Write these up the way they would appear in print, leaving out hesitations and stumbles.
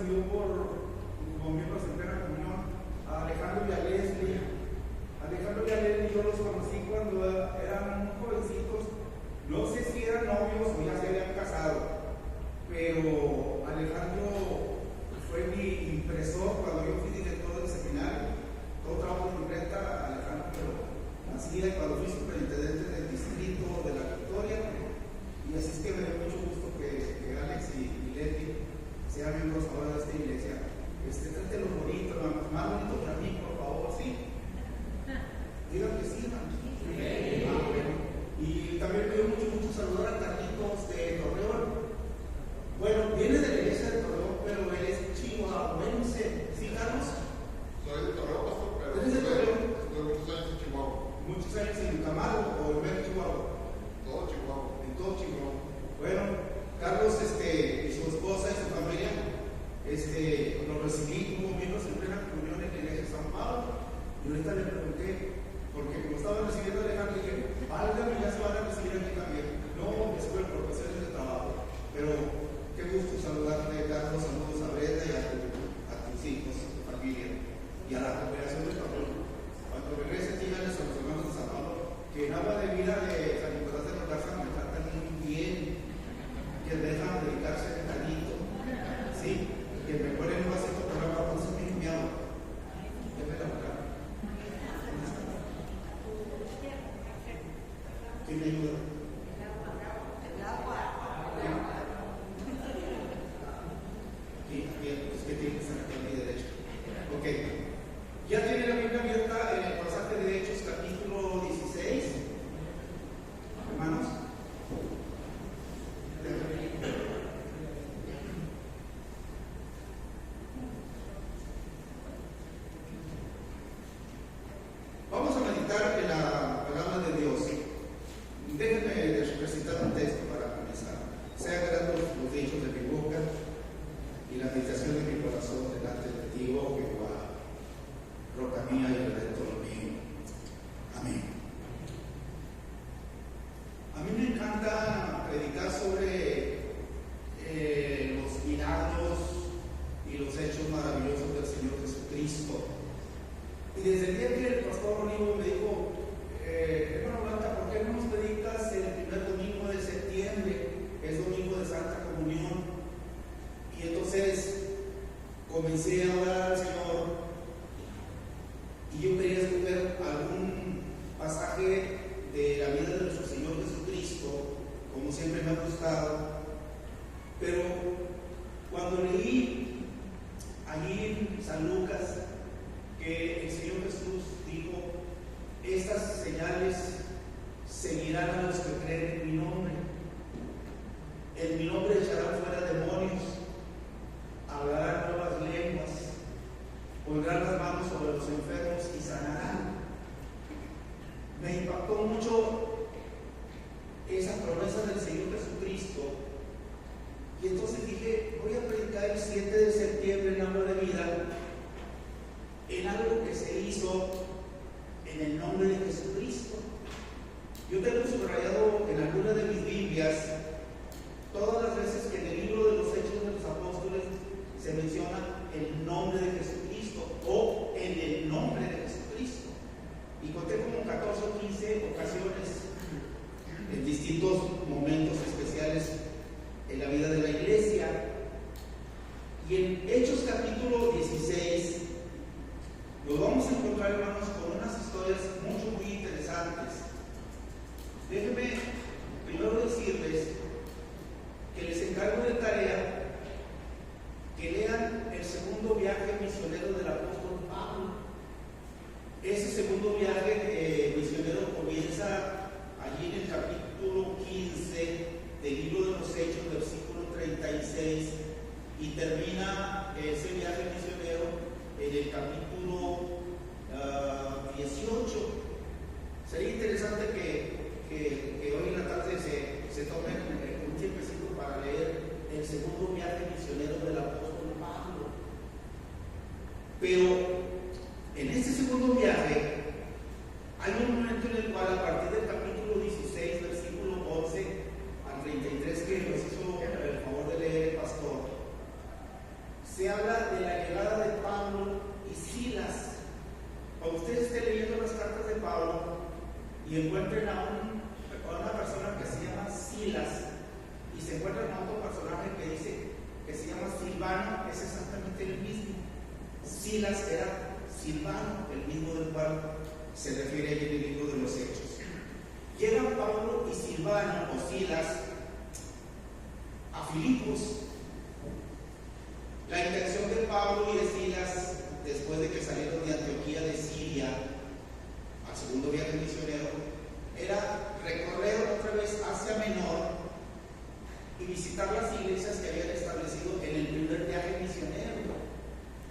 recibió como miembros en plena comunión a Alejandro y a Leslie. Alejandro y a Leslie yo los conocí cuando eran jovencitos, no sé si eran novios o ya se habían casado, pero Alejandro fue mi impresor cuando yo fui director del seminario. Todo trabajo en imprenta, Alejandro hacía cuando fui superintendente del distrito de la Victoria, y así es que me dio mucho gusto que Alex y Leti sean miembros ahora de esta iglesia. Trate lo bonito, más bonito para mí, por favor, ¿sí? Digan que sí, hermano. Y también me dio mucho saludar a Carlitos de Torreón. Bueno, viene de la iglesia de Torreón, pero él es chihuahuense. ¿Sí, Carlos? Soy de Torreón, pastor, pero ¿Eres de Torreón? estuve muchos años en Chihuahua. Muchos años en Camargo o en Mero Chihuahua. Todo Chihuahua. En todo Chihuahua. Bueno, Carlos y su esposa y su familia lo recibí como miembros en plena comunión en la iglesia de San Pablo. Y ahorita le pregunté, porque como estaba recibiendo a Alejandro, dije, válgame, ya se van a recibir aquí también. No, es por profesiones de trabajo. Pero qué gusto saludarte, Carlos. Saludos a Brenda y a tus hijos, a tu familia y a la congregación de Torreón. Cuando regrese, díganles a los hermanos de San Pablo que en agua de vida de San Nicolás de Rodaza me tratan muy bien, que me dejan dedicarse a tanito, sí, que me ponen un vasito por agua, por eso me limpiaba. Ya me la boca. ¿Quién me ayuda? Es que tiene que estar aquí a mi derecha. Ok. Ya tiene la Biblia abierta en el pasaje de Hechos, capítulo 16. Hermanos. Vamos a meditar en la palabra de Dios. Déjenme recitar un texto para comenzar. Sean gratos los dichos de mi boca y la meditación de mi corazón delante de ti, oh Jehová, roca mía y redentor mío. Amén. A mí me encanta predicar sobre los milagros y los hechos maravillosos del Señor Jesucristo. Y desde el día que el pastor Olivo me dijo, hermano Blanca, ¿por qué no nos predicas el primer domingo de septiembre? Es domingo de Santa Comunión. Y entonces comencé a orar al Señor y yo quería escoger algún pasaje de la vida de nuestro Señor Jesucristo, como siempre me ha gustado, pero cuando leí allí en San Lucas que el Señor Jesús dijo, estas señales seguirán a los que creen en mi nombre. En mi nombre echarán fuera demonios, hablarán nuevas lenguas, pondrán las manos sobre los enfermos y sanarán. Me impactó mucho esa promesa del Señor Jesucristo. Y entonces dije, voy a predicar el 7 de septiembre en Agua de Vida en algo que se hizo en el nombre de Jesucristo. Yo tengo subrayado en alguna de mis Biblias todas las veces que en el libro de los Hechos de los Apóstoles se menciona el nombre de Jesucristo o en el nombre de Jesucristo. Y conté como 14 o 15 ocasiones en distintos momentos especiales en la vida de la iglesia. Y en Hechos capítulo 16 nos vamos a encontrar, hermanos, con unas historias muy interesantes. Déjenme primero decirles que les encargo de tarea que lean el segundo viaje misionero del apóstol Pablo. Ese segundo viaje misionero comienza allí en el capítulo 15 del libro de los Hechos, versículo 36, y termina ese viaje misionero en el capítulo 18. Sería interesante que hoy en la tarde se tomen un tiempecito para leer el segundo viaje misionero del apóstol Pablo. Pero en este segundo viaje hay un momento en el cual, a partir del capítulo 16, versículo 11 al 33, que nos hizo el favor de leer el pastor, se habla Pablo y Silvano o Silas a Filipos. La intención de Pablo y de Silas, después de que salieron de Antioquía de Siria al segundo viaje misionero, era recorrer otra vez Asia Menor y visitar las iglesias que habían establecido en el primer viaje misionero.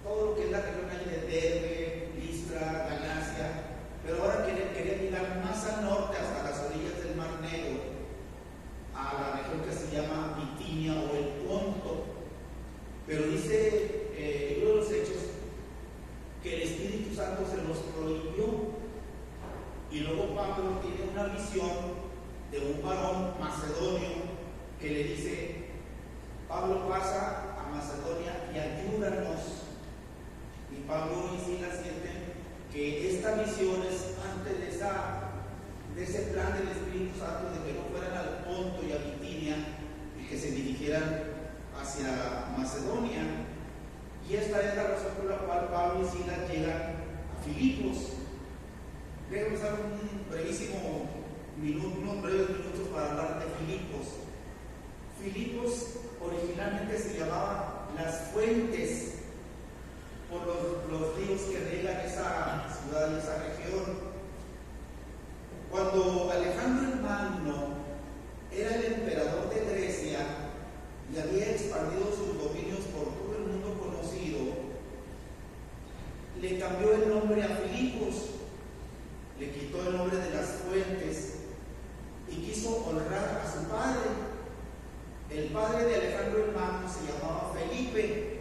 Todo lo que es la región ahí de Derbe, Listra, Galacia, pero ahora querían llegar más al norte, hasta las orillas del Mar Negro, a la región que se llama Bitinia o el Ponto. Pero dice el libro de los Hechos que el Espíritu Santo se los prohibió. Y luego Pablo tiene una visión de un varón macedonio que le dice: Pablo, pasa a Macedonia y ayúdanos. Y Pablo y Silas sienten que esta visión es parte de ese plan del Espíritu Santo, de que no fueran al Ponto y a Bitinia y que se dirigieran hacia Macedonia. Y esta es la razón por la cual Pablo y Silas llegan a Filipos. Déjenme usar unos breves minutos para hablar de Filipos. Filipos originalmente se llamaba Las Fuentes, por los ríos que riegan esa ciudad y esa región. Cuando Alejandro el Magno era el emperador de Grecia y había expandido sus dominios por todo el mundo conocido, le cambió el nombre a Filipos, le quitó el nombre de Las Fuentes y quiso honrar a su padre. El padre de Alejandro el Magno se llamaba Felipe,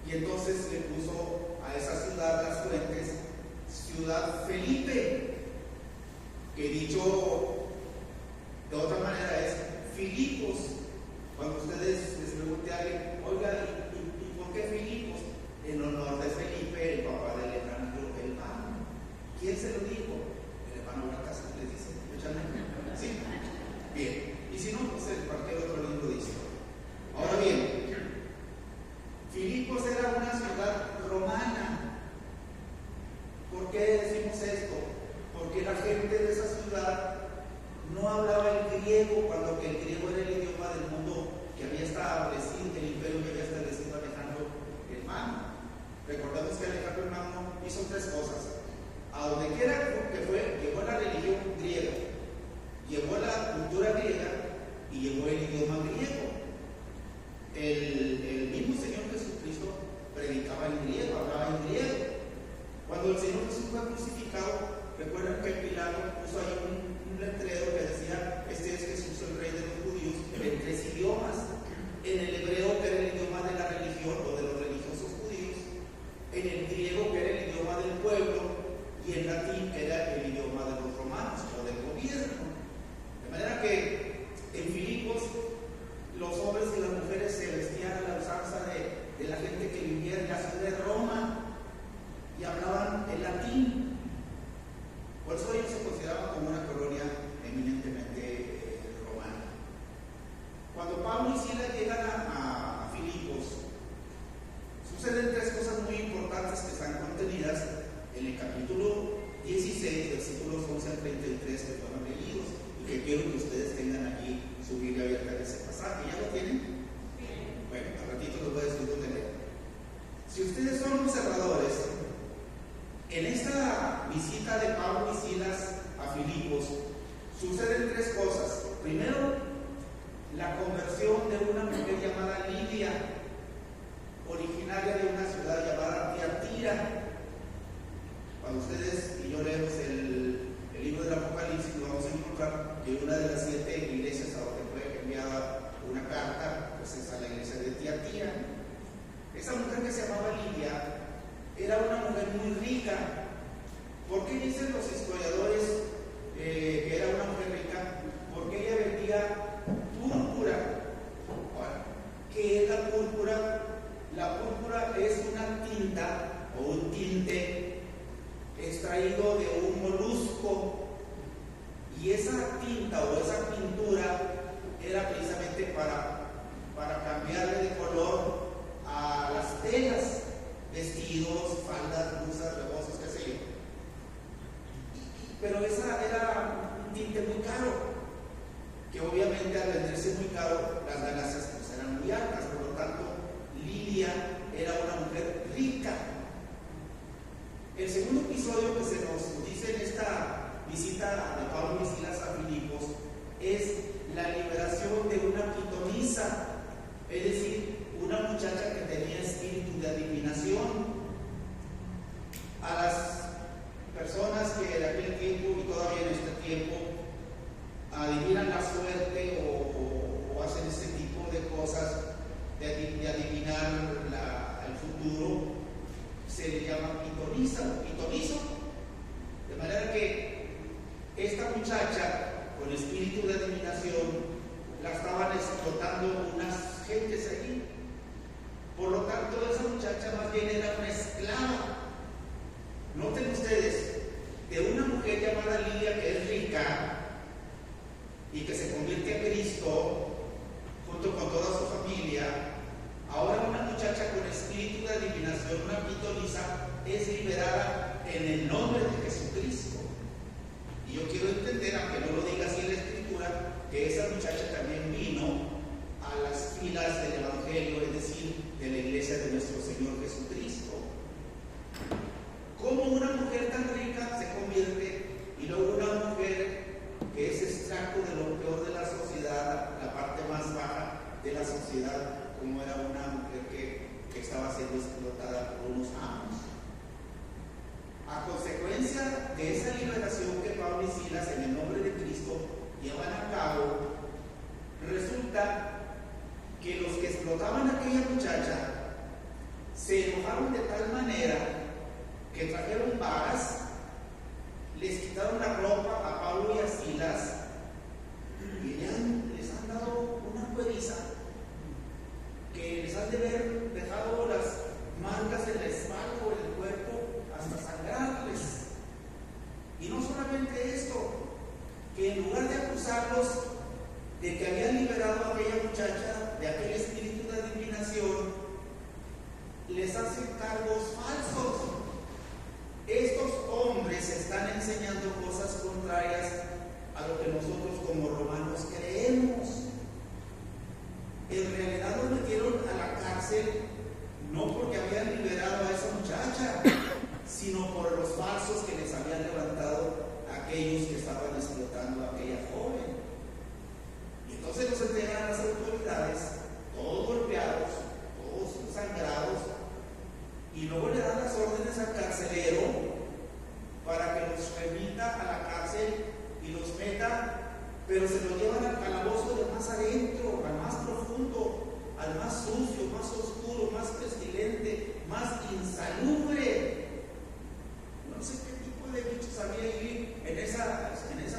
y entonces le puso a esa ciudad, Las Fuentes, Ciudad Felipe, que dicho de otra manera es Filipos. Cuando ustedes les pregunten a alguien: oiga, ¿y por qué Filipos? En honor de Felipe, el papá de Alejandro el Magno. ¿Quién se lo dijo? El hermano Barcas les dice. ¿Sí? Bien. Y si no, pues cualquier otro libro dice. Ahora bien, Filipos era una ciudad romana. ¿Por qué decimos esto? Porque la gente de esa ciudad no hablaba el griego, cuando que el griego era el idioma del mundo que había establecido, el imperio que había establecido Alejandro el Magno. Recordemos que Alejandro el Magno hizo tres cosas. A donde quiera que fue, llevó la religión griega, llevó la cultura griega y llevó el idioma griego. El mismo Señor Jesucristo predicaba en griego, hablaba en griego. Cuando el Señor Jesús fue crucificado, recuerdan que Pilato puso ahí un letrero que decía: este es Jesús, el Rey de los Judíos, en tres idiomas. En el hebreo, que era el idioma de la religión o de los religiosos judíos; en el griego, que era el idioma del pueblo; y en latín, que era el idioma de los romanos o del gobierno. De manera que en Filipos los hombres y las mujeres se vestían a la usanza de la gente que vivía en la ciudad de Roma y hablaban el latín. Por eso ellos se consideraban como una colonia eminentemente romana. Cuando Pablo y Silas llegan a Filipos, suceden tres cosas muy importantes que están contenidas en el capítulo 16, versículos 11 al 33, que fueron leídos, y que quiero que ustedes tengan aquí su Biblia abierta en ese pasaje. ¿Ya lo tienen? Bueno, al ratito les voy a decir dónde leer. Si ustedes son observadores, en esta visita de Pablo y Silas a Filipos suceden tres cosas. Primero, la conversión de una mujer llamada Lidia, originaria de una ciudad llamada Tiatira. Cuando ustedes y yo leemos el libro del Apocalipsis, vamos a encontrar que una de las 7 iglesias a donde fue enviada una carta, pues es a la iglesia de Tiatira. Esa mujer que se llamaba Lidia era una mujer muy rica. ¿Por qué dicen los historiadores que era una mujer rica? Porque ella vendía púrpura. Ahora, ¿qué es la púrpura? La púrpura es una tinta o un tinte extraído de un molusco, y esa tinta o esa pintura era precisamente para cambiarle de color a las telas, vestidos, faldas, blusas, rebozos, qué sé yo. Pero esa era un tinte muy muchacha más bien era una esclava. Noten ustedes, de una mujer llamada Lidia que es rica y que se convierte a Cristo junto con toda su familia, ahora una muchacha con espíritu de adivinación, una pitonisa, es liberada en el nombre de Jesucristo. Y yo quiero entender, aunque no lo diga así en la Escritura, que esa muchacha también vino a las filas del Evangelio, es decir, de la iglesia de nuestro Señor Jesucristo. ¿Cómo una mujer tan rica se convierte y luego una mujer que es extracto de lo peor de la sociedad, la parte más baja de la sociedad, como era una mujer que estaba siendo explotada por unos amos? A consecuencia de esa liberación que Pablo y Silas en el nombre de Cristo llevan a cabo, resulta que los que explotaban a aquella muchacha se enojaron de tal manera que trajeron varas, les quitaron la ropa a Pablo y a Silas y les han dado una cueriza que les han de haber dejado las marcas en la espalda o en el cuerpo hasta sangrarles. Y no solamente esto, que en lugar de acusarlos de que habían liberado a aquella muchacha de aquel espíritu de adivinación, les hacen cargos falsos. Estos hombres están enseñando cosas contrarias a lo que nosotros como romanos creemos. En realidad los metieron a la cárcel no porque habían liberado a esa muchacha, sino por los falsos que les habían levantado aquellos que estaban explotando a aquella joven. Y entonces los entregan a las autoridades, todos golpeados, todos sangrados, y luego le dan las órdenes al carcelero para que los remita a la cárcel y los meta, pero se los llevan al calabozo de más adentro, al más profundo, al más sucio, más oscuro, más pestilente, más insalubre. No sé qué tipo de bichos había ahí en esa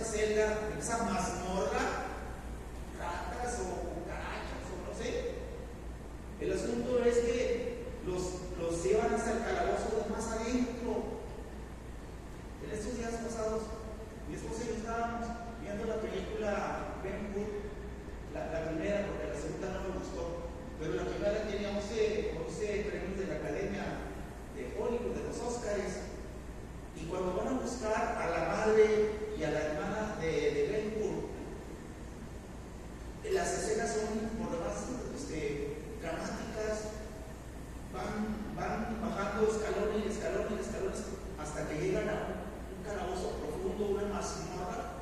celda, en esa mazmorra, ratas o cucarachas o no sé. El asunto es que los llevan hasta el calabozo de más adentro. En estos días pasados, mi esposa y yo estábamos viendo la película Ben Hur, la primera, porque la segunda no me gustó, pero la primera tenía 11 premios de la Academia de Hollywood, de los Óscares. Y cuando van a buscar a la madre y a la hermana de Ben Hur, las escenas son por lo más dramáticas, van bajando escalones hasta que llegan a un calabozo profundo, una mazmorra.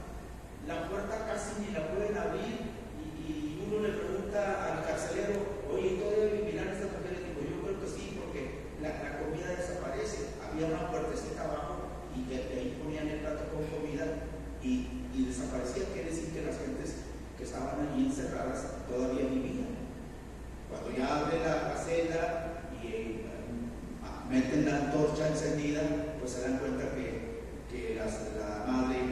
La puerta casi ni la pueden abrir y uno le pregunta al carcelero: oye, ¿todavía vivirán estas mujeres? Digo, yo creo que sí, porque la comida desaparece. Había una puertecita abajo y de ahí ponían el plato con comida y desaparecía. Quiere decir que las gentes que estaban allí encerradas todavía vivían. Cuando ya abre la celda y meten la antorcha encendida, pues se dan cuenta que la madre y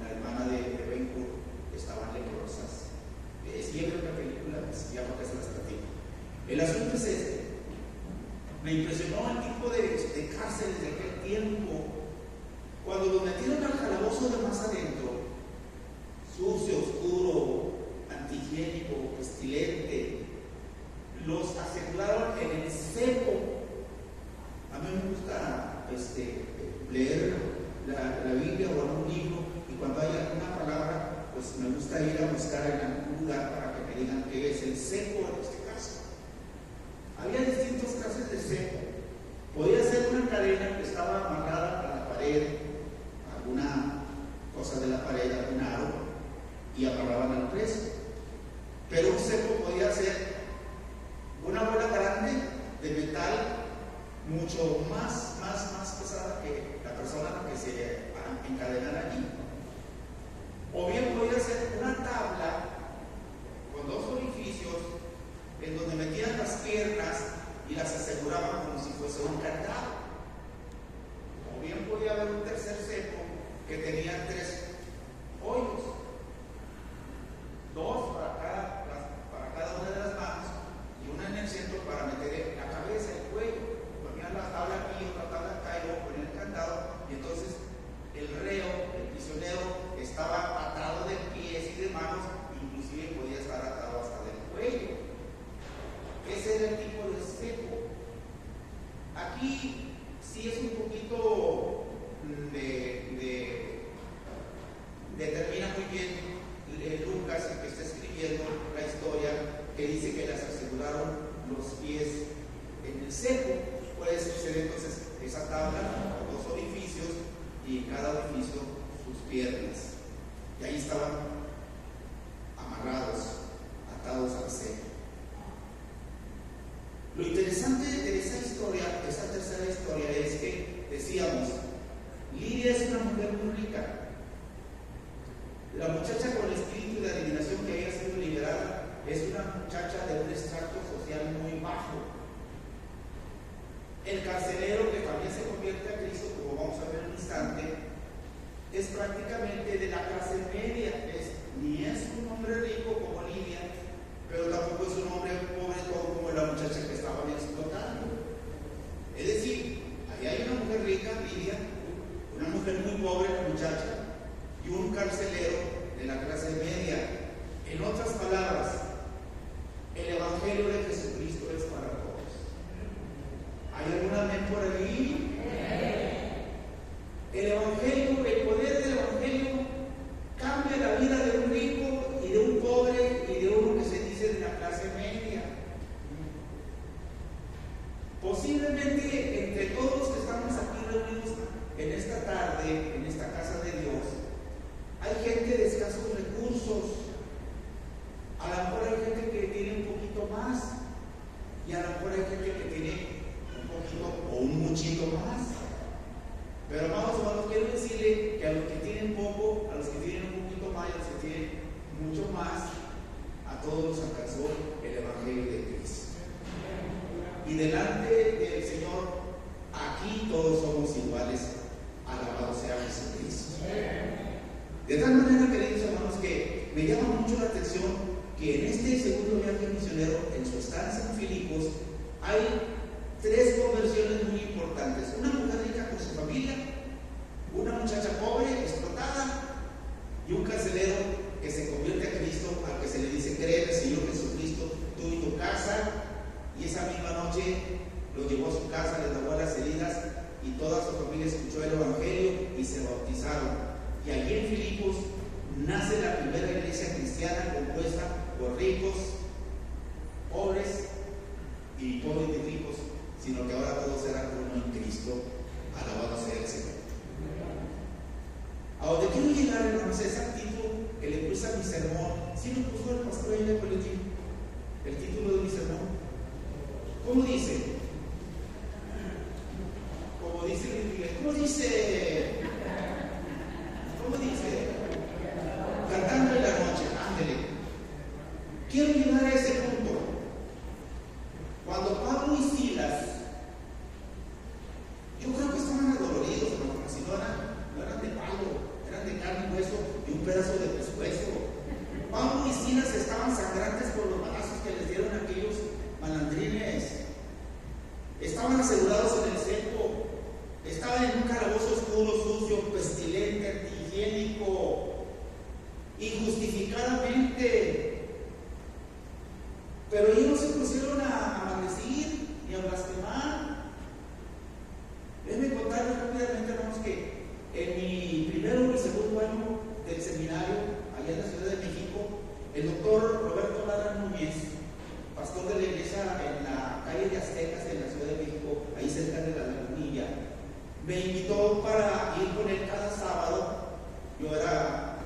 la hermana de Ben Hur estaban leprosas. Siempre una película, ya porque se las platico. El asunto es este. Me impresionó el tipo de cárceles de aquel tiempo. Cuando los metieron al calabozo de más adentro, sucio, oscuro, antihigiénico, pestilente, los aseguraron en el cepo. A mí me gusta leer la Biblia o algún libro, y cuando hay alguna palabra, pues me gusta ir a buscar en algún lugar para que me digan qué es el cepo en este caso. Había distintas clases de cepo. Podía ser una cadena que estaba amarrada a la pared, alguna cosa de la pared, algún aro, y amarraban al preso. Pero un cepo podía ser una bola grande de metal, mucho más pesada que la persona que se encadenara allí. O bien podía ser una tabla con dos orificios en donde metían las piernas y las aseguraban como si fuese un candado. O bien podía haber un tercer cepo que tenía 3 hoyos, 2 para cada una de las manos y una en el centro para meter la cabeza, el cuello. los pies en el cepo. Puede ser entonces esa tabla con dos orificios y en cada orificio sus piernas. Y ahí estaban amarrados, atados al cepo. Lo interesante de esa historia, de esa tercera historia, es que decíamos, Lidia es una mujer muy rica. La muchacha con el espíritu de adivinación que había sido liberada es una muchacha de un estrato social muy bajo. El carcelero, que también se convierte a Cristo, como vamos a ver en un instante, es prácticamente de la clase media. Ni es un hombre rico como Lidia, pero tampoco es un hombre pobre como la muchacha que estaban explotando. Es decir, ahí hay una mujer rica, Lidia, una mujer muy pobre, la muchacha, y un carcelero de la clase media. En otras palabras, el Evangelio de Jesucristo es para todos. ¿Hay algún amén por ahí? El Evangelio, el poder del Evangelio cambia la vida de un rico y de un pobre y de uno que se dice de la clase media. Posiblemente entre todos los que estamos aquí reunidos en esta tarde, en esta casa de Dios, hay gente de escasos recursos. A lo mejor hay gente que tiene un poquito más, y a lo mejor hay gente que tiene un poquito o un muchito más. Pero hermanos, quiero decirle que a los que tienen poco, a los que tienen un poquito más y a los que tienen mucho más, a todos los alcanzó el Evangelio de Cristo. Y delante del Señor, aquí todos somos iguales. Alabado sea Jesucristo. De tal manera, queridos hermanos, que me llama mucho la atención que en este segundo viaje misionero, en su estancia en Filipos, hay tres conversiones muy importantes. Una mujer rica con su familia, una muchacha pobre, explotada, y un carcelero que se convierte a Cristo, al que se le dice: cree en el Señor Jesucristo, tú y tu casa. Y esa misma noche lo llevó a su casa, le lavó las heridas, y toda su familia escuchó el Evangelio y se bautizaron. Y allí en Filipos nace la primera iglesia cristiana compuesta por ricos, pobres y pobres y ricos, sino que ahora todos eran uno en Cristo. Alabado sea el Señor. A donde quiero llegar, hermanos, es al título que le puse a mi sermón. ¿Sí lo puso el pastor ahí en el boletín? El título de mi sermón. ¿Cómo dice? ¿Cómo dice? ¿Cómo dice? Cantando en la noche. Ándele. Quiero llegar a ese punto. Cuando Pablo y Silas, yo creo que estaban adoloridos, porque si no eran de palo, eran de carne y hueso y un pedazo de pescuezo. Pablo y Silas estaban sangrantes por los balazos que les dieron aquellos malandrines. Estaban asegurados en el cepo, estaban en un calabozo oscuro, sucio, pestilente, antihigiénico, injustificadamente. Pero ellos no se pusieron a maldecir ni a blasfemar. Déjenme contarles rápidamente, hermanos, que en mi primero y segundo año del seminario, allá en la Ciudad de México, el doctor Roberto Lara Núñez, pastor de la iglesia en la calle de Aztecas, en la Ciudad de México, ahí cerca de la Lagunilla, me invitó para ir con él cada sábado. Yo era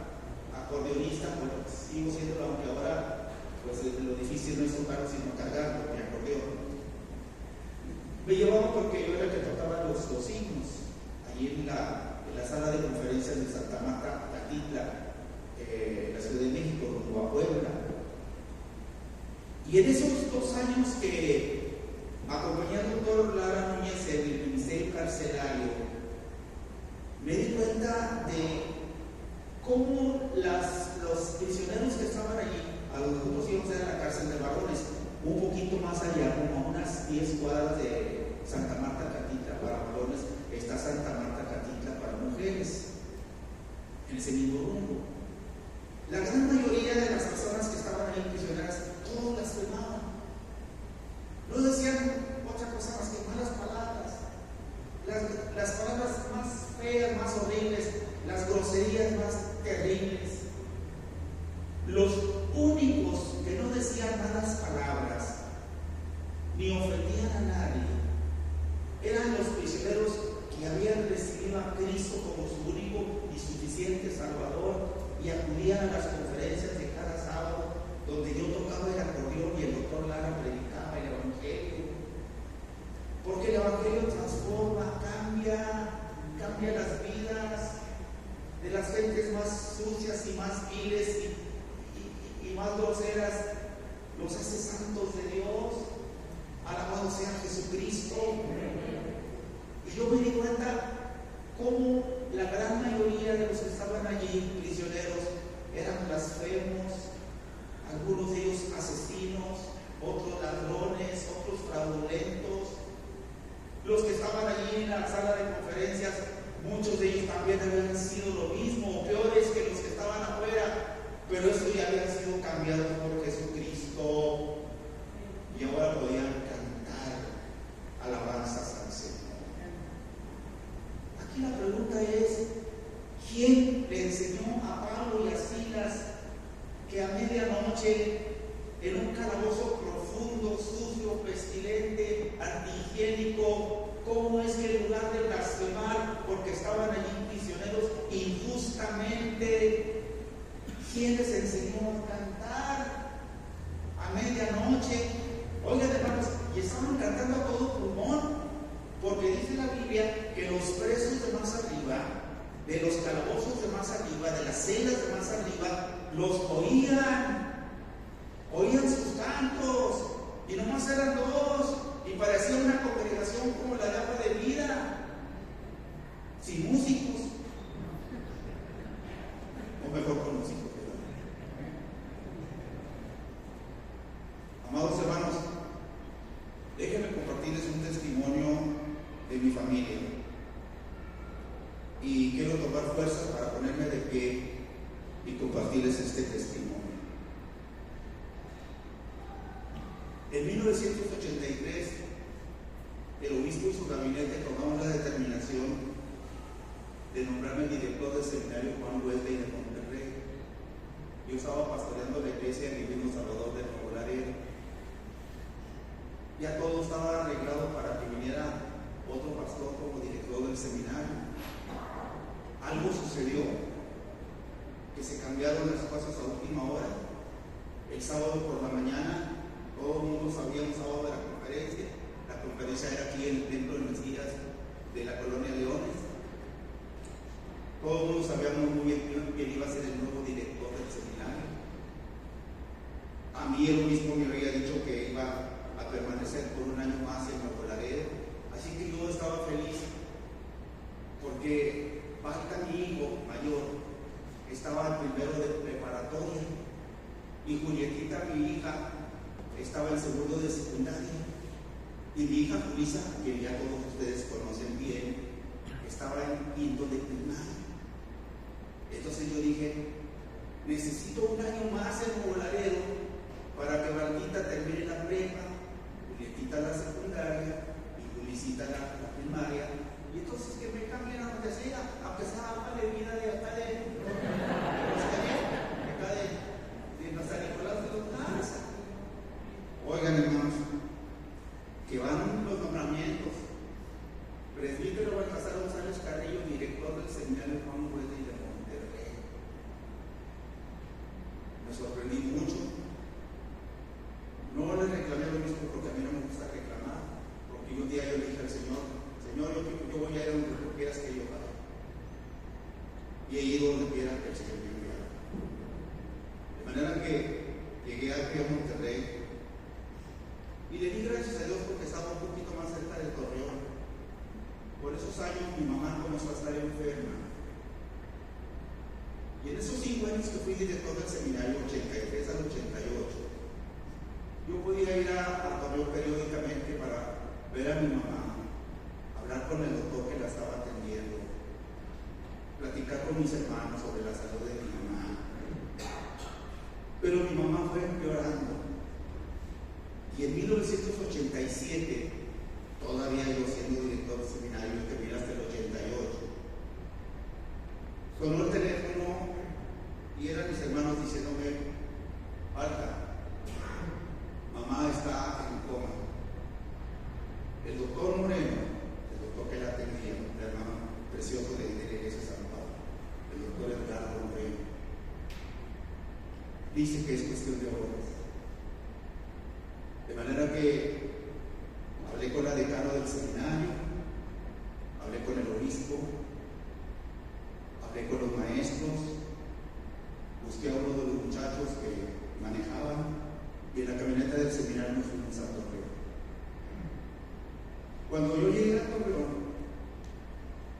acordeonista, bueno, sigo siendo, aunque ahora pues lo difícil no es tocarlo sino cargarlo, mi acordeón. Me llevaba porque yo era el que tocaba los himnos, allí en la sala de conferencias de Santa Marta, Catitla, en la Ciudad de México, rumbo a Puebla. Y en esos 2 años que acompañé al doctor Lara Núñez en el ministerio carcelario, me di cuenta de cómo los prisioneros que estaban allí, a los nosotros íbamos a la cárcel de varones, un poquito más allá, como a unas 10 cuadras de Santa Marta Catitla para varones, está Santa Marta Catitla para mujeres, en ese mismo rumbo. La gran mayoría de las personas que estaban ahí prisioneras, todos las quemaban. No decían otra cosa más que malas palabras, las palabras más feas, más horribles, las groserías más terribles. Los únicos que no decían malas palabras ni ofendían a nadie. Eran los prisioneros que habían recibido a Cristo como su único y suficiente Salvador y acudían a las conferencias de cada sábado donde yo tocaba el acordeón y el doctor Lara predicaba el Evangelio. Porque el Evangelio transforma, cambia las vidas de las gentes más sucias y más viles y más groseras, los hace santos de Dios. Alabado sea Jesucristo. Y yo me di cuenta cómo la gran mayoría de los que estaban allí, prisioneros, eran blasfemos, algunos de ellos asesinos, otros ladrones, otros fraudulentos. Los que estaban allí en la sala de conferencias, muchos de ellos también habían sido lo mismo, o peores que los que estaban afuera, pero estos ya habían sido cambiados por Jesucristo y ahora podían cantar alabanzas al Señor. Aquí la pregunta es: ¿quién le enseñó a Pablo y a Silas que a medianoche, en un calabozo profundo, sucio, pestilente, antihigiénico, cómo es que en lugar de blasfemar porque estaban allí prisioneros injustamente, quién les enseñó a cantar a medianoche? Oigan, hermanos, y estaban cantando a todo pulmón, porque dice la Biblia que los presos de más arriba, de los calabozos de más arriba, de las celdas de más arriba, los oían sus cantos, y nomás eran dos, y parecía una congregación como la de Agua de Vida, sin músicos, o mejor con músicos. Amados hermanos, déjenme compartirles un testimonio de mi familia, y quiero tomar fuerzas para ponerme de pie y compartirles este testimonio. En 1983, el obispo y su gabinete tomaron la determinación de nombrarme director del seminario Juan Wesley de Monterrey. Yo estaba pastoreando la iglesia en Divino Salvador de Nuevo Laredo. Ya todo estaba arreglado para que viniera otro pastor como director del seminario. Algo sucedió, que se cambiaron las cosas a última hora. El sábado por la mañana, todo el mundo sabía, un sábado de la conferencia era aquí en el Templo de Mesías de la Colonia Leones. Todo el mundo sabíamos muy bien quién iba a ser el nuevo director del seminario. A mí el obispo me había dicho que iba a permanecer por un año más en Nuevo Laredo, así que yo estaba feliz, porque falta mi hijo mayor, estaba en primero de preparatoria, y Julietita, mi hija, estaba en segundo de secundaria, y mi hija Julisa, que ya todos ustedes conocen bien, estaba en quinto de primaria. Entonces yo dije, necesito un año más en Nuevo Laredo para que Valquita termine la prepa, Julietita la secundaria y Julisita la primaria, y entonces que me cambien a donde sea, aunque sea agua de vida de acá de San Nicolás de los Garza. Oigan, hermanos, que van los nombramientos. Presbítero Baltasar González Carrillo, director del seminario Juan Wesley de Monterrey. Me sorprendí mucho. No le reclamé lo mismo porque a mí no me gusta reclamar, porque un día yo le dije al Señor, yo voy a ir donde tú quieras que yo vaya, y he ido donde quiera que el Señor me enviara. De manera que llegué aquí a Monterrey y le di gracias a Dios porque estaba un poquito más cerca de Torreón. Por esos años mi mamá comenzó a estar enferma, y en esos 5 años que fui director del seminario, 83 al 88, yo podía ir a Torreón periódicamente para ver a mi mamá, hablar con el doctor que la estaba atendiendo, platicar con mis hermanos sobre la salud de mi mamá. Pero mi mamá fue empeorando, y en 1987, todavía yo siendo director del seminario, que vine hasta el 88, sonó el teléfono y eran mis hermanos diciéndome, Alta, mamá está en coma. horas. De manera que hablé con la decana del seminario, hablé con el obispo, hablé con los maestros, busqué a uno de los muchachos que manejaban y en la camioneta del seminario nos fuimos a Torreón. Cuando yo llegué a Torreón,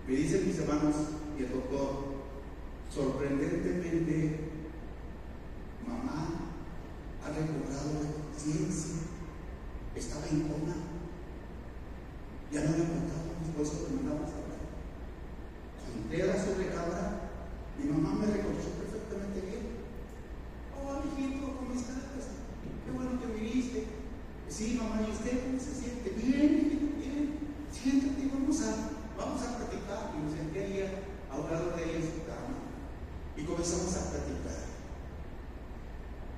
me dicen mis hermanos y el doctor, sorprendentemente, mamá ha recobrado la conciencia, estaba en coma, ya no le contábamos, por eso le mandamos a hablar. Conté a la sobrecámara, mi mamá me reconoció perfectamente bien. Oh, mijito, ¿cómo estás? Qué bueno que viniste. Sí, mamá, ¿y usted cómo se siente? Bien, mijito, bien. Siéntate, vamos a platicar. Y me senté ahí a un lado de ella en su cama y comenzamos a platicar.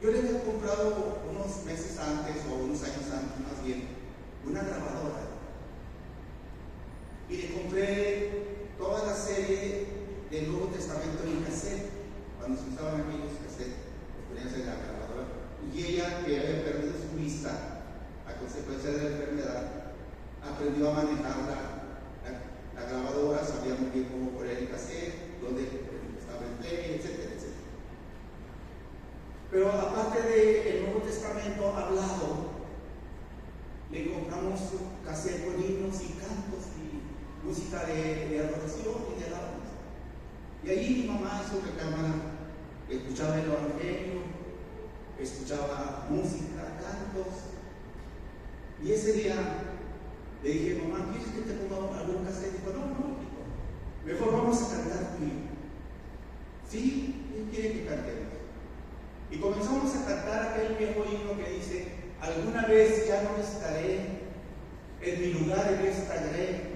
Yo le había comprado unos meses antes o unos años antes más bien una grabadora y le compré toda la serie del Nuevo Testamento en cassette, cuando se usaban aquellos cassettes, los ponías en la grabadora. Y ella, que había perdido su vista a consecuencia de la enfermedad, aprendió a manejar la grabadora, sabía muy bien cómo poner el cassette, dónde estaba el play, etcétera, etcétera. Pero aparte del Nuevo Testamento hablado, le compramos cassette con himnos y cantos y música de adoración y de alabanza. Y ahí mi mamá en su recámara escuchaba el evangelio, escuchaba música, cantos. Y ese día le dije, mamá, ¿quieres que te ponga algún cassette? Dijo, no, mejor vamos a cantar tú y yo. Sí, él quiere que cantemos. Y comenzamos a cantar aquel viejo himno que dice, alguna vez ya no estaré, en mi lugar estaré,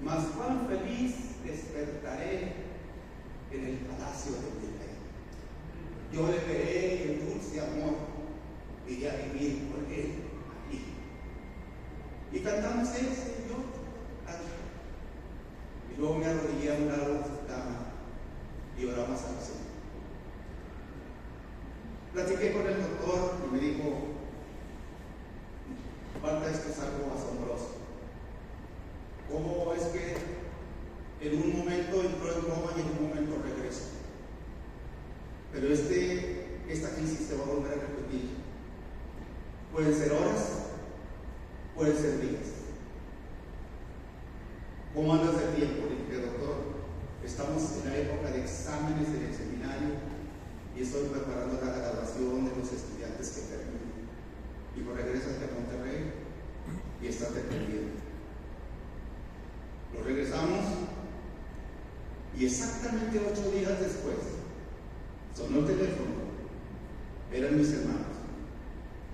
mas cuán feliz despertaré en el palacio de mi rey. Yo le veré el dulce amor, iré a vivir con él aquí. Y cantamos ese y yo. Y luego me arrodillé a un lado de su cama y oramos al Señor. Platiqué con el doctor y me dijo, Marta, esto es algo asombroso. ¿Cómo es que en un momento entró en coma y en un momento regresó? Pero esta crisis se va a volver a repetir. Pueden ser horas, pueden ser días. ¿Cómo andas de tiempo? Le dije, doctor, estamos en la época de exámenes en el seminario y estoy preparando la graduación de los estudiantes que terminan. Digo, regrésate a Monterrey y estate pendiente. Nos regresamos y exactamente 8 días después sonó el teléfono. Eran mis hermanos.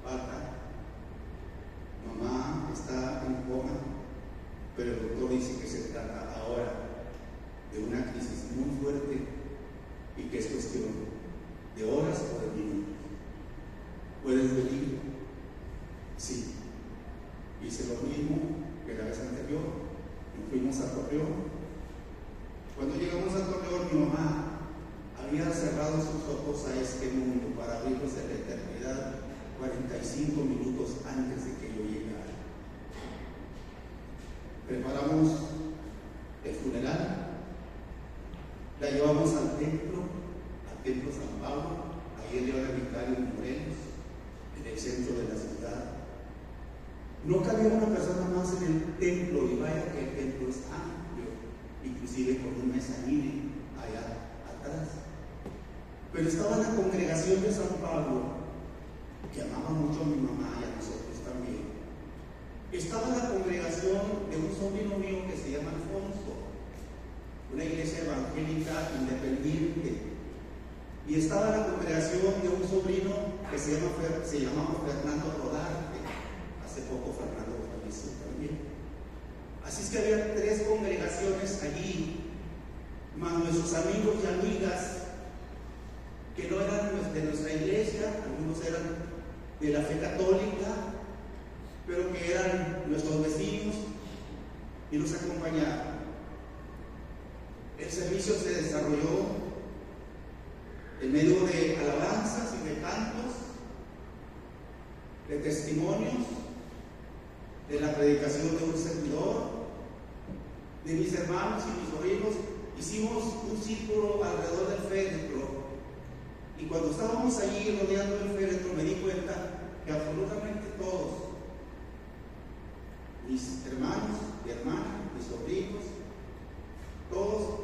Marta, mamá está en coma, pero el doctor dice que se trata ahora de una crisis muy fuerte y que es cuestión de horas o de minutos. ¿Puedes venir? Sí. Hice lo mismo que la vez anterior. Nos fuimos a Torreón. Cuando llegamos a Torreón, mi mamá había cerrado sus ojos a este mundo para abrirlos en la eternidad 45 minutos antes de que yo llegara. Preparamos el funeral, la llevamos al templo San Pablo, ahí en el vicario de Morelos, en el centro de la ciudad. No cabía una persona más en el templo, y vaya que el templo es amplio, inclusive con un mezanine allá atrás. Pero estaba la congregación de San Pablo, que amaba mucho a mi mamá y a nosotros también. Estaba la congregación de un sobrino mío que se llama Alfonso, una iglesia evangélica independiente. Y estaba la congregación de un sobrino que se llamaba Fernando Rodarte. Hace poco Fernando falleció también. Así es que había 3 congregaciones allí, más nuestros amigos y amigas que no eran de nuestra iglesia, algunos eran de la fe católica, pero que eran nuestros vecinos y nos acompañaban. El servicio se desarrolló en medio de alabanzas y de cantos de testimonios, de la predicación de un servidor, de mis hermanos y mis sobrinos. Hicimos un círculo alrededor del féretro, y cuando estábamos allí rodeando el féretro me di cuenta que absolutamente todos, mis hermanos y hermanas, mis sobrinos, todos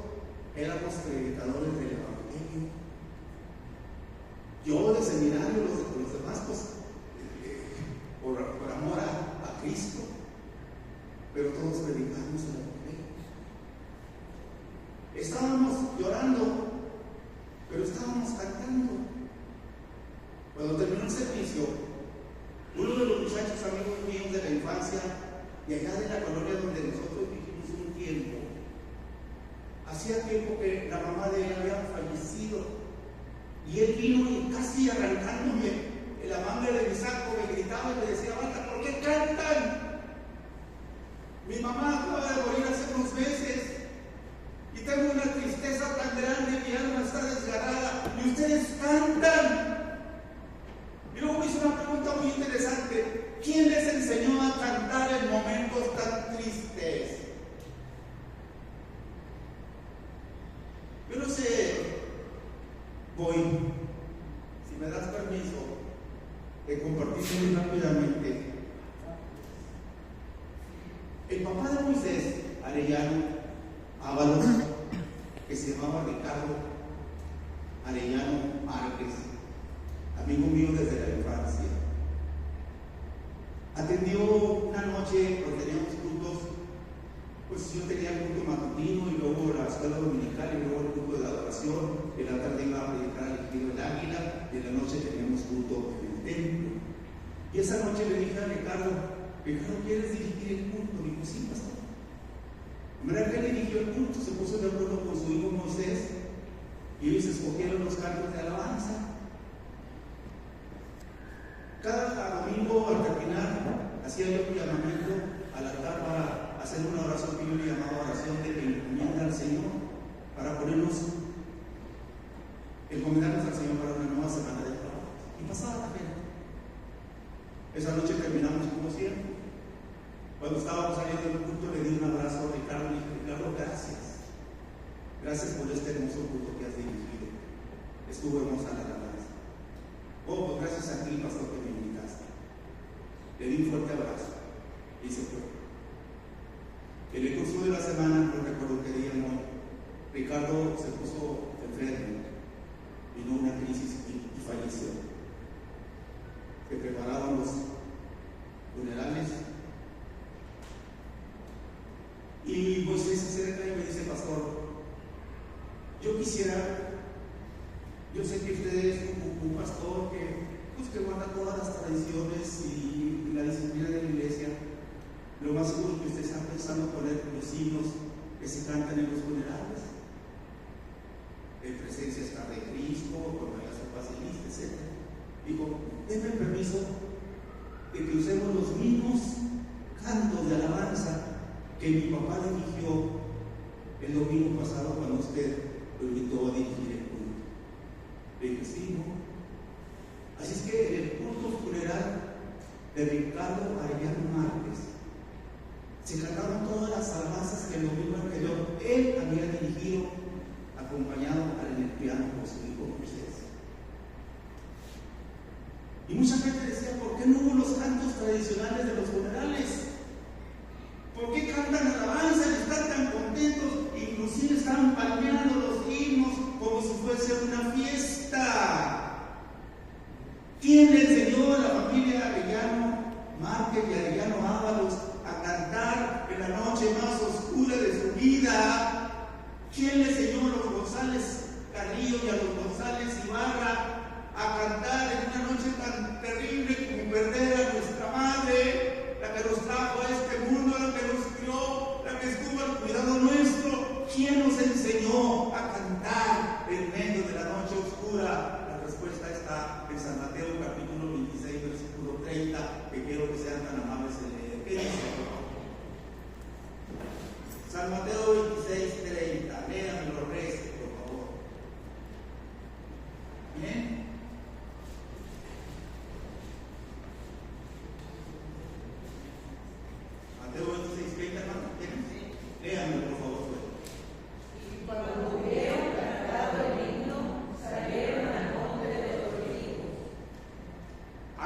éramos predicadores del Evangelio. Yo de seminario, los demás, pues, por amor a Cristo, pero todos predicamos el Evangelio. Estábamos llorando, pero estábamos cantando. Cuando terminó el servicio, uno de los muchachos amigos míos de la infancia, de allá de la colonia donde nosotros vivimos un tiempo, hacía tiempo que la mamá de él había fallecido, y él vino y casi arrancándome la manga de mi saco me gritaba y me decía: basta, ¿por qué cantan? Mi mamá acaba de morir hace unos meses y tengo una tristeza tan grande, mi alma está desgarrada y ustedes cantan. Y luego me hizo una pregunta muy interesante: ¿quién les enseñó a cantar en momentos tan tristes? Yo no sé, voy, si me das permiso, de compartir muy rápidamente. El papá de Moisés, Arellano Ábalos, que se llamaba Ricardo Arellano Márquez, amigo mío desde la infancia, atendió una noche cuando teníamos cultos. Pues yo tenía el culto matutino y luego la escuela dominical y luego el culto de la adoración. En la tarde iba a predicar al Ejido del Águila y en la noche teníamos culto en el templo. Y esa noche le dije a Ricardo: ¿quieres dirigir el culto? Dijo: sí, pastor. De manera que él dirigió el culto, se puso de acuerdo con su hijo Moisés y ellos escogieron los cantos de alabanza. Cada domingo al terminar hacía yo un llamamiento al altar para hacer una oración que yo le llamaba oración de encomienda al Señor, para encomendarnos al Señor para una nueva semana de trabajo. Y pasaba la gente. Esa noche terminamos como siempre. Cuando estábamos saliendo del culto le di un abrazo a Ricardo y le dije: Ricardo, gracias. Gracias por este hermoso culto que has dirigido. Estuvo hermosa la alabanza. Oh, pues gracias a ti, pastor, que me invitaste. Le di un fuerte abrazo y se fue. En el curso de la semana, no recuerdo qué día, no, Ricardo se puso enfermo, vino una crisis y falleció. Se preparaban los funerales y Moisés se acerca y me dice: pastor, yo sé que usted es un pastor que guarda todas las tradiciones y la disciplina de la iglesia. Lo más seguro que usted está pensando poner los himnos que se cantan en los funerales: en presencia está de Cristo, con la facilista, etc. Digo: denme permiso de que usemos los mismos cantos de alabanza que mi papá dirigió el domingo pasado cuando usted lo invitó a dirigir el culto. Le dije: sí, ¿no? Así es que en el culto funeral de Ricardo Arellano Márquez se cantaron todas las alabanzas que el domingo anterior él había dirigido, acompañado en el piano por su hijo Moisés. Y mucha gente decía: ¿por qué no hubo los cantos tradicionales de los funerales? ¿Por qué cantan alabanza y están tan contentos? Inclusive están palmeando los himnos como si fuese una fiesta. ¿Quién le enseñó a la familia Arellano Márquez y Arellano Ábalos a cantar en la noche más oscura de su vida? ¿Quién le enseñó a los González Carrillo y a los González Ibarra a cantar en una noche tan terrible como perder a nuestra madre, la que nos trajo a este mundo, la que nos crió, la que estuvo al cuidado nuestro? ¿Quién nos enseñó a cantar en medio de la noche oscura? La respuesta está en San Mateo capítulo 26, versículo 30, que quiero que sean tan amables en leer. ¿Qué dice? San Mateo 26, 30. Léanlo, rece, por favor. Bien.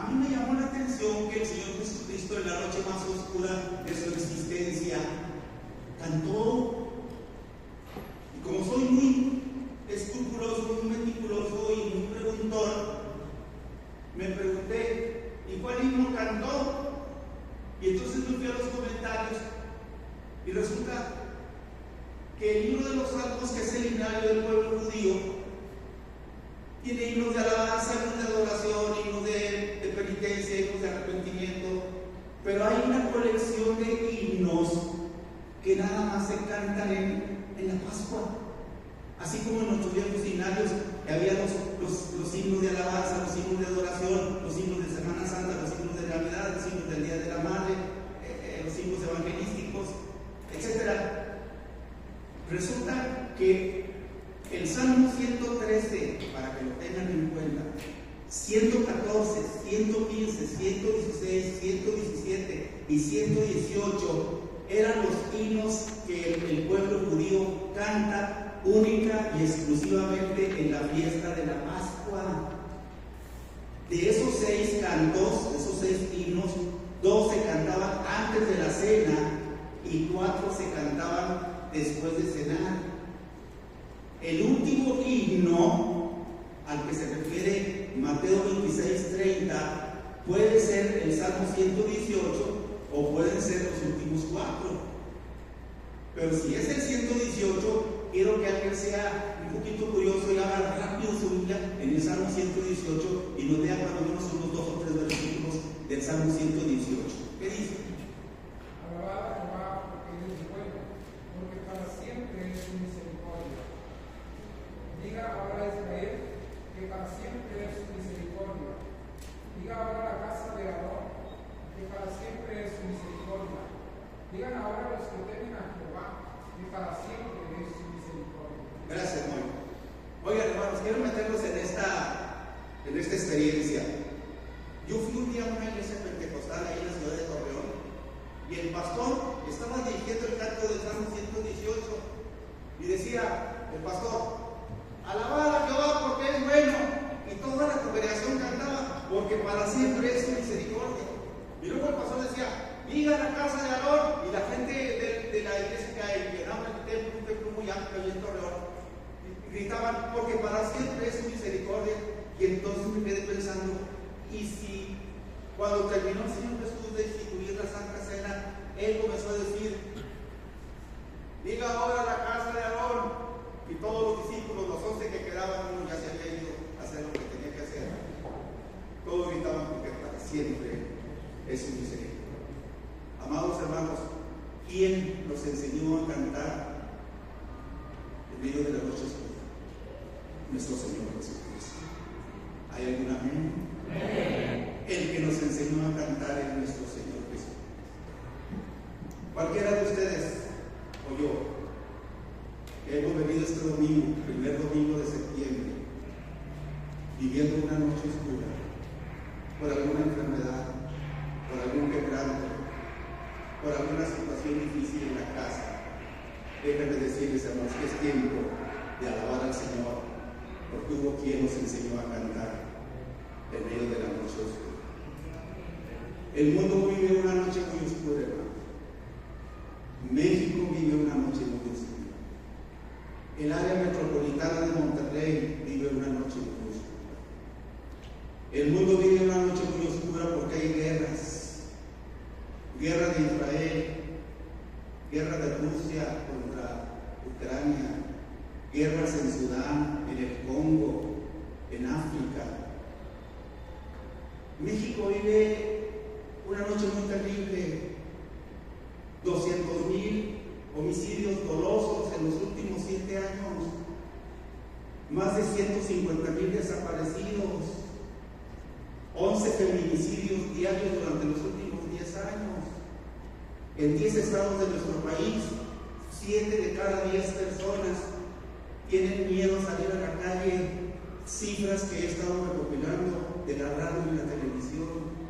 A mí me llamó la atención que el Señor Jesucristo en la noche más oscura de su existencia cantó. Y como soy muy escrupuloso, muy meticuloso y muy preguntón, me pregunté, ¿y cuál himno cantó? Y entonces me fui a los comentarios y resulta que el libro de los Salmos, que es el himnario del pueblo judío, tiene himnos de alabanza, himnos de adoración, himnos de penitencia, himnos de arrepentimiento, pero hay una colección de himnos que nada más se cantan en la Pascua. Así como en nuestros viejos himnarios había los himnos de alabanza, los himnos de adoración, los himnos de Semana Santa, los himnos de Navidad, los himnos del Día de la Madre, los himnos evangelísticos, etc. Resulta que el Salmo 113, para que lo tengan en cuenta, 114, 115, 116, 117 y 118 eran los himnos que el pueblo judío canta única y exclusivamente en la fiesta de la Pascua. De esos 6 cantos, de esos 6 himnos, 2 se cantaban antes de la cena y 4 se cantaban después de cenar. El último himno al que se refiere Mateo 26:30 puede ser el Salmo 118 o pueden ser los últimos 4. Pero si es el 118, quiero que alguien sea un poquito curioso y haga rápido su Biblia en el Salmo 118 y nos lea cuando menos unos 2 o 3 versículos del Salmo 118. ¿Qué dice? Alabad a Jehová porque Él es bueno, porque para siempre es su misericordia. Diga ahora a Israel que para siempre es su misericordia. Diga ahora a la casa de Aarón que para siempre es su misericordia. Digan ahora a los que temen a Jehová que para siempre es su misericordia. Gracias, Moy. Oigan, hermanos, quiero meterlos en esta experiencia. Yo fui un día a una iglesia pentecostal ahí en la ciudad de Torreón y el pastor estaba dirigiendo el canto del Salmo 118 y decía el pastor: alabad a Jehová porque es bueno, y toda la congregación cantaba porque para siempre es su misericordia. Y luego el pastor decía: diga la casa de Aarón, y la gente de la iglesia que llenaba el templo, un templo muy amplio ahí en Torreón, gritaban porque para siempre es su misericordia. Y entonces me quedé pensando, y si cuando terminó el Señor Jesús de instituir la Santa Cena, Él comenzó a decir: diga ahora la casa de Aarón, y todos los discípulos, los 11 que quedaban, uno ya se había ido a hacer lo que tenía que hacer, todos gritaban porque para siempre es su misericordia. Amados hermanos, ¿quién nos enseñó a cantar en medio de la noche oscura? Nuestro Señor Jesucristo. ¿Hay algún amén? El que nos enseñó a cantar es nuestro Señor Jesús. Cualquiera de ustedes o yo hemos venido este domingo, primer domingo de septiembre, viviendo una noche oscura por alguna enfermedad, por algún quebranto, por alguna situación difícil en la casa. Déjenme decirles, hermanos, que es tiempo de alabar al Señor, porque hubo quien nos enseñó a cantar en medio de la noche oscura. El mundo vive una noche muy oscura, hermanos. México vive una noche muy oscura. El área metropolitana de Monterrey vive una noche muy oscura. El mundo vive una noche muy oscura porque hay guerras. Guerra de Israel, guerra de Rusia contra Ucrania, guerras en Sudán, en el Congo, en África. México vive una noche muy terrible. 200,000 homicidios dolosos en los últimos 7 años, más de 150,000 desaparecidos, 11 feminicidios diarios durante los últimos 10 años. En 10 estados de nuestro país, 7 de cada 10 personas tienen miedo a salir a la calle. Cifras que he estado recopilando de la radio y la televisión,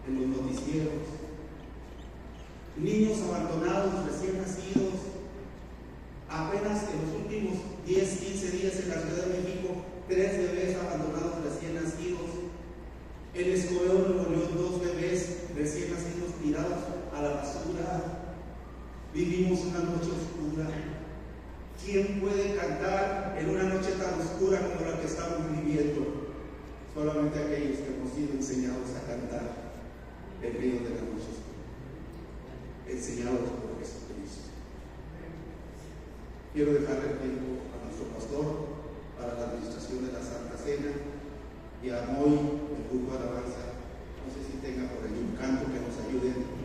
en los noticieros. Niños abandonados, recién nacidos. Apenas en los últimos 10, 15 días en la Ciudad de México, 3 bebés abandonados recién nacidos. El escobeo de Nuevo León, 2 bebés recién nacidos tirados a la basura. Vivimos una noche oscura. ¿Quién puede cantar en una noche tan oscura como la que estamos viviendo? Solamente aquellos que hemos sido enseñados a cantar en medio de la noche oscura, enseñados por Jesucristo. Quiero dejarle el tiempo a nuestro pastor para la administración de la Santa Cena y a Moy, el grupo de alabanza. No sé si tenga por ahí un canto que nos ayude